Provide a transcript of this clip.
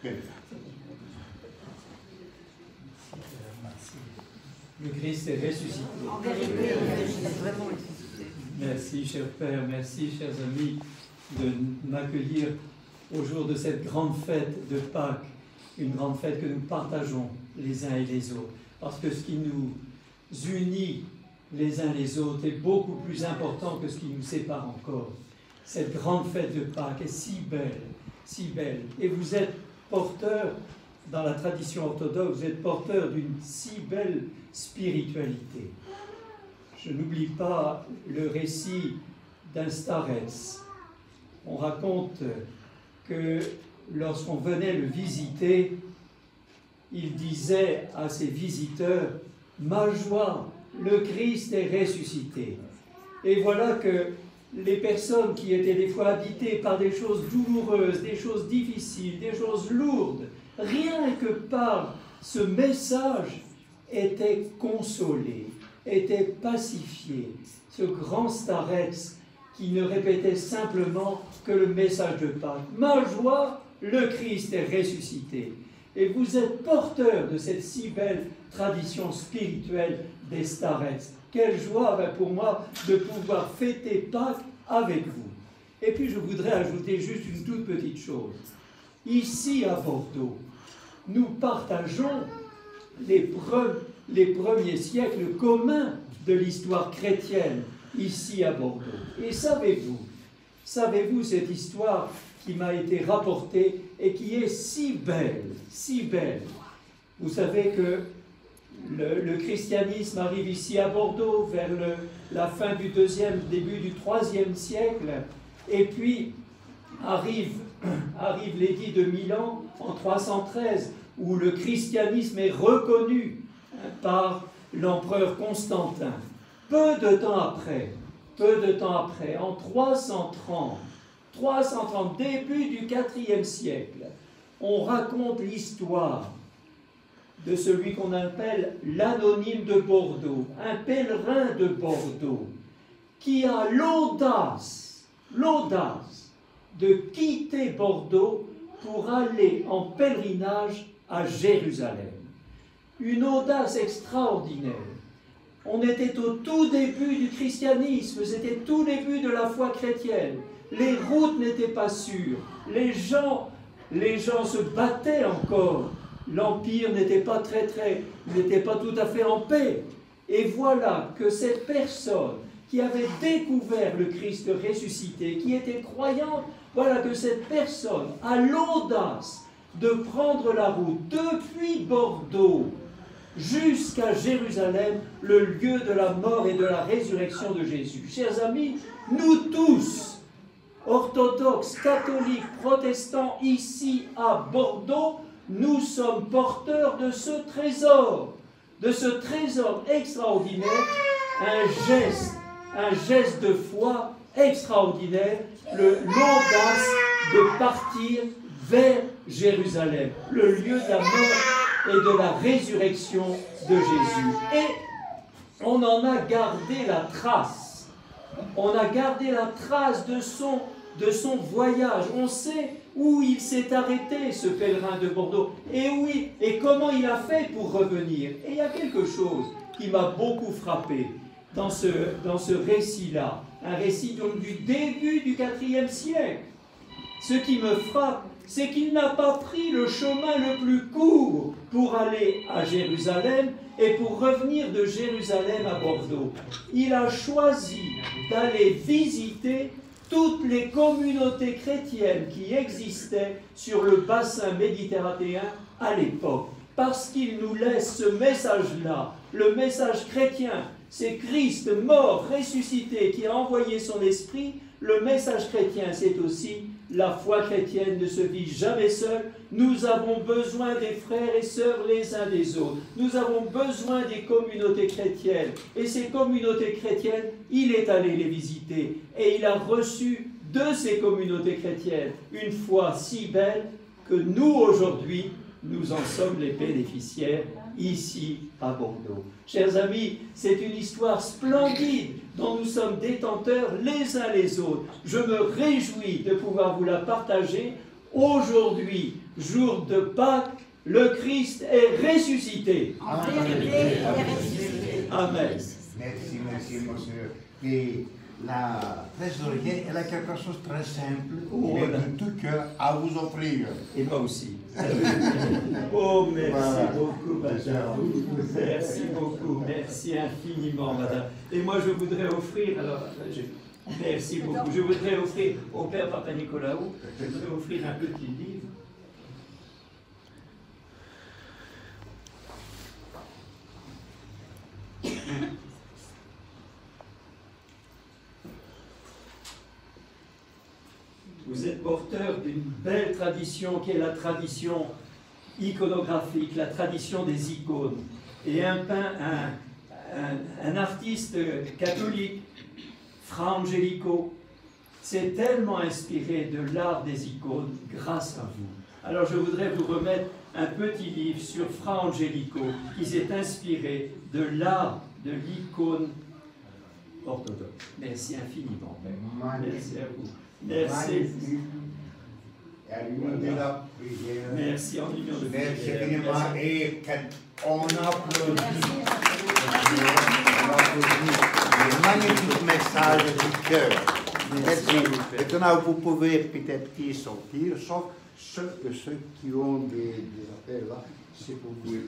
Le Christ est ressuscité. Merci, cher Père, merci, chers amis, de m'accueillir au jour de cette grande fête de Pâques, une grande fête que nous partageons les uns et les autres. Parce que ce qui nous unit les uns les autres est beaucoup plus important que ce qui nous sépare encore. Cette grande fête de Pâques est si belle, si belle. Et vous êtes porteur, dans la tradition orthodoxe, vous êtes porteur d'une si belle spiritualité. Je n'oublie pas le récit d'un starets. On raconte que lorsqu'on venait le visiter, il disait à ses visiteurs « Ma joie, le Christ est ressuscité ». Et voilà que les personnes qui étaient des fois habitées par des choses douloureuses, des choses difficiles, des choses lourdes, rien que par ce message, étaient consolées, étaient pacifiées. Ce grand starets qui ne répétait simplement que le message de Pâques. « Ma joie, le Christ est ressuscité ». Et vous êtes porteur de cette si belle tradition spirituelle des starets. Quelle joie pour moi de pouvoir fêter Pâques avec vous. Et puis je voudrais ajouter juste une toute petite chose. Ici à Bordeaux, nous partageons les premiers siècles communs de l'histoire chrétienne ici à Bordeaux. Et savez-vous cette histoire qui m'a été rapportée et qui est si belle, si belle. Vous savez que le christianisme arrive ici à Bordeaux vers la fin du deuxième, début du IIIe siècle, et puis arrive l'édit de Milan en 313, où le christianisme est reconnu par l'empereur Constantin. Peu de temps après, en 330, début du IVe siècle, on raconte l'histoire de celui qu'on appelle l'anonyme de Bordeaux, un pèlerin de Bordeaux, qui a l'audace de quitter Bordeaux pour aller en pèlerinage à Jérusalem. Une audace extraordinaire. On était au tout début du christianisme, c'était tout début de la foi chrétienne. Les routes n'étaient pas sûres, les gens se battaient encore. L'Empire n'était pas tout à fait en paix. Et voilà que cette personne qui avait découvert le Christ ressuscité, qui était croyante, voilà que cette personne a l'audace de prendre la route depuis Bordeaux jusqu'à Jérusalem, le lieu de la mort et de la résurrection de Jésus. Chers amis, nous tous, orthodoxes, catholiques, protestants, ici à Bordeaux, nous sommes porteurs de ce trésor extraordinaire, un geste de foi extraordinaire, l'audace de partir vers Jérusalem, le lieu de la mort et de la résurrection de Jésus. Et on en a gardé la trace. On a gardé la trace de son voyage. On sait où il s'est arrêté, ce pèlerin de Bordeaux, et comment il a fait pour revenir. Et il y a quelque chose qui m'a beaucoup frappé dans ce récit-là, un récit donc du début du IVe siècle. Ce qui me frappe, c'est qu'il n'a pas pris le chemin le plus court pour aller à Jérusalem et pour revenir de Jérusalem à Bordeaux. Il a choisi d'aller visiter toutes les communautés chrétiennes qui existaient sur le bassin méditerranéen à l'époque. Parce qu'il nous laisse ce message-là, le message chrétien, c'est Christ mort, ressuscité, qui a envoyé son esprit. Le message chrétien, c'est aussi la foi chrétienne ne se vit jamais seule. Nous avons besoin des frères et sœurs les uns des autres. Nous avons besoin des communautés chrétiennes. Et ces communautés chrétiennes, il est allé les visiter. Et il a reçu de ces communautés chrétiennes une foi si belle que nous, aujourd'hui, nous en sommes les bénéficiaires ici à Bordeaux. Chers amis, c'est une histoire splendide dont nous sommes détenteurs les uns les autres. Je me réjouis de pouvoir vous la partager aujourd'hui, jour de Pâques, le Christ est ressuscité. Amen. Merci, monsieur. Et la trésorière, elle a quelque chose de très simple, mais de tout cœur à vous offrir. Et moi aussi. Oh, merci beaucoup, madame. Merci beaucoup. Merci infiniment, madame. Et moi, je voudrais offrir, merci beaucoup. Je voudrais offrir au Père Papa Nicolaou, je voudrais offrir un petit livre. Vous êtes porteur d'une belle tradition qui est la tradition iconographique, la tradition des icônes. Et un artiste catholique, Fra Angelico, s'est tellement inspiré de l'art des icônes grâce à vous. Alors je voudrais vous remettre un petit livre sur Fra Angelico qui s'est inspiré de l'art de l'icône orthodoxe. Merci infiniment, Père. Merci à vous. Merci. Merci en union de prière. Merci infiniment et on applaudit. Le magnifique message du cœur. Merci. Maintenant, vous pouvez peut-être sortir, sauf ceux qui ont des affaires là, c'est pour vous.